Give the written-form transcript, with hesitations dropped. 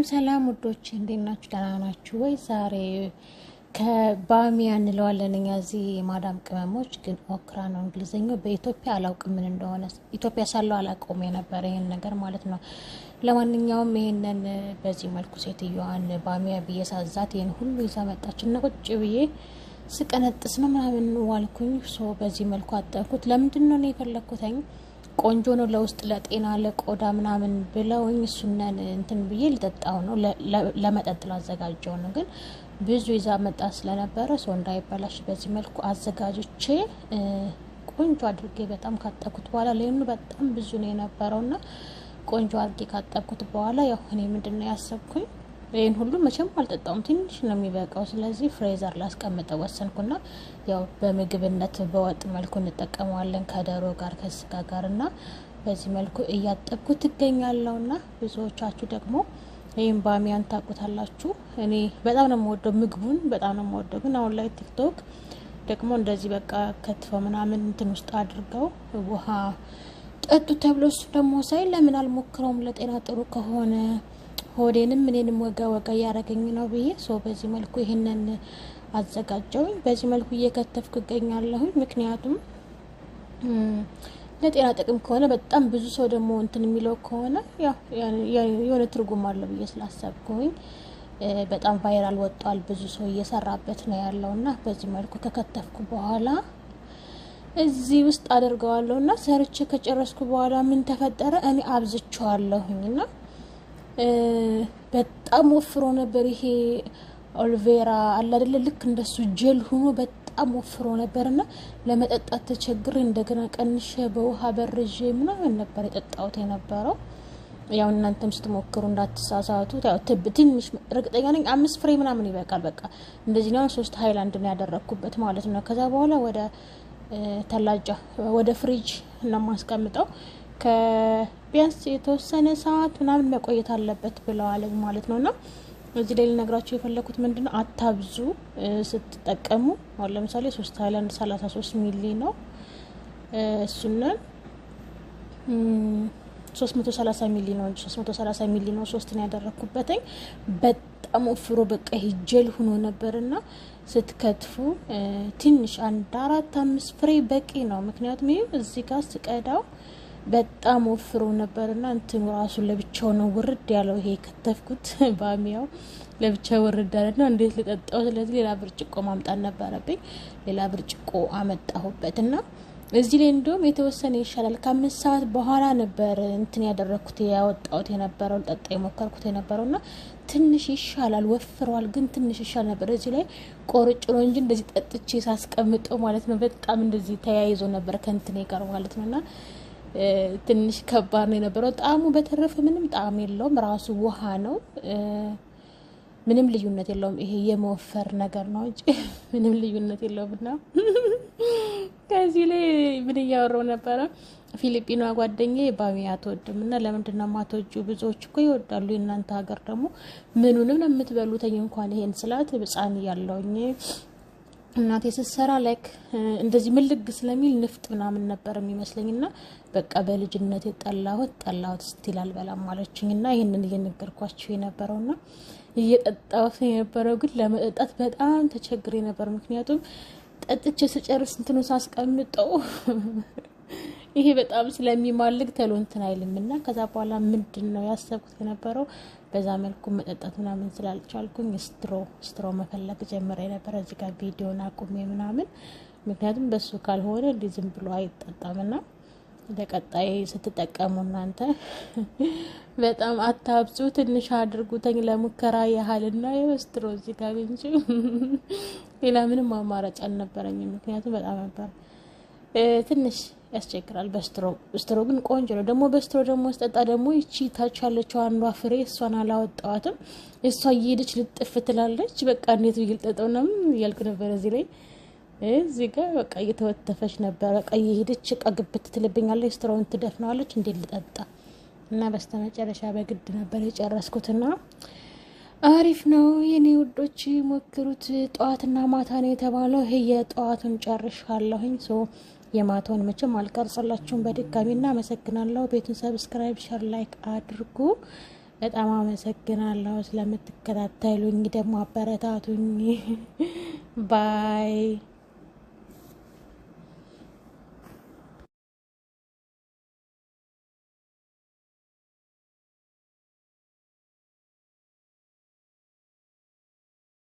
ሰላም ውዶች እንዴት ናችሁ? ደህና ናችሁ ወይ? ዛሬ ከባሚያ እንለዋለን እኛ እዚህ ማዳም ቅመሞች፣ ግን ኦክራ ነው እንግሊዘኛው። በኢትዮጵያ አላውቅም ምን እንደሆነ፣ ኢትዮጵያ ሳለው አላውቀውም የነበረ ይሄን ነገር ማለት ነው። ለማንኛውም ይሄንን በዚህ መልኩ ሴትዮዋን ባሚያ ብዬ ሳዛት ይሄን ሁሉ ይዛ መጣችና ቁጭ ብዬ ስቀነጥስ ነው ምናምን ዋልኩኝ። በዚህ መልኩ አጠብኩት። ለምንድን ነው የፈለኩትኝ? ቆንጆ ነው ለውስጥ ለጤና ለቆዳ ምናምን ብለውኝ እሱነን እንትን ብዬ ልጠጣው ነው ለመጠጥ ላዘጋጀው ነው። ግን ብዙ ይዛ መጣ ስለነበረ ሰው እንዳይበላሽ በዚህ መልኩ አዘጋጅቼ ቆንጆ አድርጌ በጣም ካጠብኩት በኋላ ለይኑ በጣም ብዙ ነው የነበረውና ቆንጆ አድርጌ ካጠብኩት በኋላ ያው እኔ ምንድነው ያሰብኩኝ ይሄን ሁሉ መቼም አልጠጣውም፣ ትንሽ ነው የሚበቃው። ስለዚህ ፍሬዘር ላስቀምጠው ወሰንኩና ያው በምግብነት በወጥ መልኩ እንጠቀመዋለን ከዶሮ ጋር ከስጋ ጋርና በዚህ መልኩ እያጠብኩት ትገኛለውና ብዙዎቻችሁ ደግሞ ይሄን ባሚያን ታውቁታላችሁ። እኔ በጣም ነው የምወደው፣ ምግቡን በጣም ነው የምወደው። ግን አሁን ላይ ቲክቶክ ደግሞ እንደዚህ በቃ ከትፈው ምናምን እንትን ውስጥ አድርገው ውሃ ጠጡ ተብሎ እሱ ደግሞ ሳይ ለምን አልሞክረውም ለጤና ጥሩ ከሆነ ሆዴንም እኔንም ወጋ ያረገኝ ነው ብዬ በዚህ መልኩ ይሄንን አዘጋጀውኝ። በዚህ መልኩ እየከተፍኩ እገኛለሁ። ምክንያቱም ለጤና ጥቅም ከሆነ በጣም ብዙ ሰው ደግሞ እንትን የሚለው ከሆነ ያው የሆነ ትርጉም አለው ብዬ ስላሰብኩኝ በጣም ቫይራል ወጣል፣ ብዙ ሰው እየሰራበት ነው ያለውና በዚህ መልኩ ከከተፍኩ በኋላ እዚህ ውስጥ አደርገዋለሁና ሰርቼ ከጨረስኩ በኋላ ምን ተፈጠረ? እኔ አብዝቻለሁኝና በጣም ወፍሮ ነበር። ይሄ ኦልቬራ አለ አይደለ? ልክ እንደሱ ጀል ሆኖ በጣም ወፍሮ ነበርና ለመጠጣት ተቸግሬ እንደገና ቀንሼ በውሃ በርዤ ምናምን ነበር የጠጣሁት የነበረው። ያው እናንተም ስትሞክሩ እንዳትሳሳቱ። ያው ትንሽ እርግጠኛ ነኝ 5 ፍሬ ምናምን ይበቃል። በቃ እንደዚህ ነው 3 ሃይላንድ ነው ያደረኩበት ማለት ነው። ከዛ በኋላ ወደ ተላጃ ወደ ፍሪጅ እና ማስቀምጠው ከቢያንስ የተወሰነ ሰዓት ምናምን መቆየት አለበት ብለዋል ማለት ነውና እዚህ ላይ ልነግራችሁ የፈለኩት ምንድነው አታብዙ ስትጠቀሙ። አሁን ለምሳሌ 3 ሃይላንድ 33 ሚሊ ነው፣ እሱን 330 ሚሊ ነው እንጂ 330 ሚሊ ነው 3 ነው ያደረኩበትኝ። በጣም ወፍሮ በቃ ሂጀል ሆኖ ነበርና ስትከትፉ ትንሽ 4-5 ፍሬ በቂ ነው። ምክንያቱም ይሄ እዚህ ጋር ስቀዳው በጣም ወፍሮ ነበርና እንትን ራሱ ለብቻው ነው ውርድ ያለው። ይሄ ከተፍኩት ባሚያው ለብቻው ውርድ ያለና እንዴት ልጠጣው? ስለዚህ ሌላ ብርጭቆ ማምጣት ነበረብኝ። ሌላ ብርጭቆ አመጣሁበትና እዚህ ላይ እንደውም የተወሰነ ይሻላል። ከ5 ሰዓት በኋላ ነበር እንትን ያደረኩት ያወጣሁት የነበረው ጠጣ የሞከርኩት የነበረውና ትንሽ ይሻላል፣ ወፍሯል ግን ትንሽ ይሻል ነበር። እዚህ ላይ ቆርጭ ነው እንጂ እንደዚህ ጠጥቼ ሳስቀምጠው ማለት ነው በጣም እንደዚህ ተያይዞ ነበር ከእንትኔ ጋር ማለት ነውና ትንሽ ከባድ ነው የነበረው። ጣዕሙ በተረፈ ምንም ጣዕም የለውም፣ ራሱ ውሃ ነው፣ ምንም ልዩነት የለውም። ይሄ የመወፈር ነገር ነው እንጂ ምንም ልዩነት የለውምና ከዚህ ላይ ምን እያወራው ነበረ? ፊሊፒኗ ጓደኛዬ ባሚያ አትወድምና ለምንድን ነው ማትወጁ? ብዙዎች እኮ ይወዳሉ። እናንተ ሀገር ደግሞ ምኑንም ነው የምትበሉተኝ እንኳን ይሄን ስላት ህፃን ያለውኝ እናቴ ስትሰራ ላይክ እንደዚህ ምልግ ስለሚል ንፍጥ ምናምን ነበር የሚመስለኝና በቃ በልጅነት ጠላሁት ስቲል አልበላም ማለችኝና ይሄንን እየነገርኳችሁ የነበረውና እየጠጣሁት የነበረው ግን ለመጠጣት በጣም ተቸግሬ ነበር። ምክንያቱም ጠጥቼ ስጨርስ እንትኑ ሳስቀምጠው ይሄ በጣም ስለሚማልግ ተሎ እንትን አይልምና ከዛ በኋላ ምንድነው ያሰብኩት የነበረው በዛ መልኩ መጠጣት ምናምን ስላልቻልኩኝ ስትሮ መፈለግ ጀመረ ነበር። እዚህ ጋር ቪዲዮና አቁሜ ምናምን ምክንያቱም በሱ ካልሆነ እንዴ ዝም ብሎ አይጠጣምና ለቀጣይ ስትጠቀሙ እናንተ በጣም አታብዙ፣ ትንሽ አድርጉተኝ ለሙከራ ያህልና የስትሮ እዚህ ጋር እንጂ ሌላ ምንም አማራጭ አልነበረኝም። ምክንያቱም በጣም ነበር ትንሽ ያስቸግራል። በስትሮ ግን ቆንጆ ነው። ደግሞ በስትሮ ደግሞ ስጠጣ ደግሞ እቺ ታች ያለችው አንዷ ፍሬ እሷን አላወጣዋትም። እሷ እየሄደች ልጥፍ ትላለች። በቃ እንዴት ይልጠጠው ነው ያልኩ ነበር። እዚህ ጋር በቃ እየተወተፈች ነበር። በቃ እየሄደች ግብት ትልብኛለች፣ ስትሮውን ትደፍናለች። እንዴት ልጠጣ እና በስተመጨረሻ በግድ ነበር የጨረስኩትና አሪፍ ነው የኔ ውዶች፣ ሞክሩት። ጠዋትና ማታ ነው የተባለው። ይሄ የጠዋቱን ጨርሻለሁኝ። የማታውን መቼም አልቀርጽላችሁም። በድጋሚና አመሰግናለሁ። ቤቱን ሰብስክራይብ፣ ሼር፣ ላይክ አድርጉ። በጣም አመሰግናለሁ ስለምትከታተሉኝ። ደግሞ አበረታቱኝ። ባይ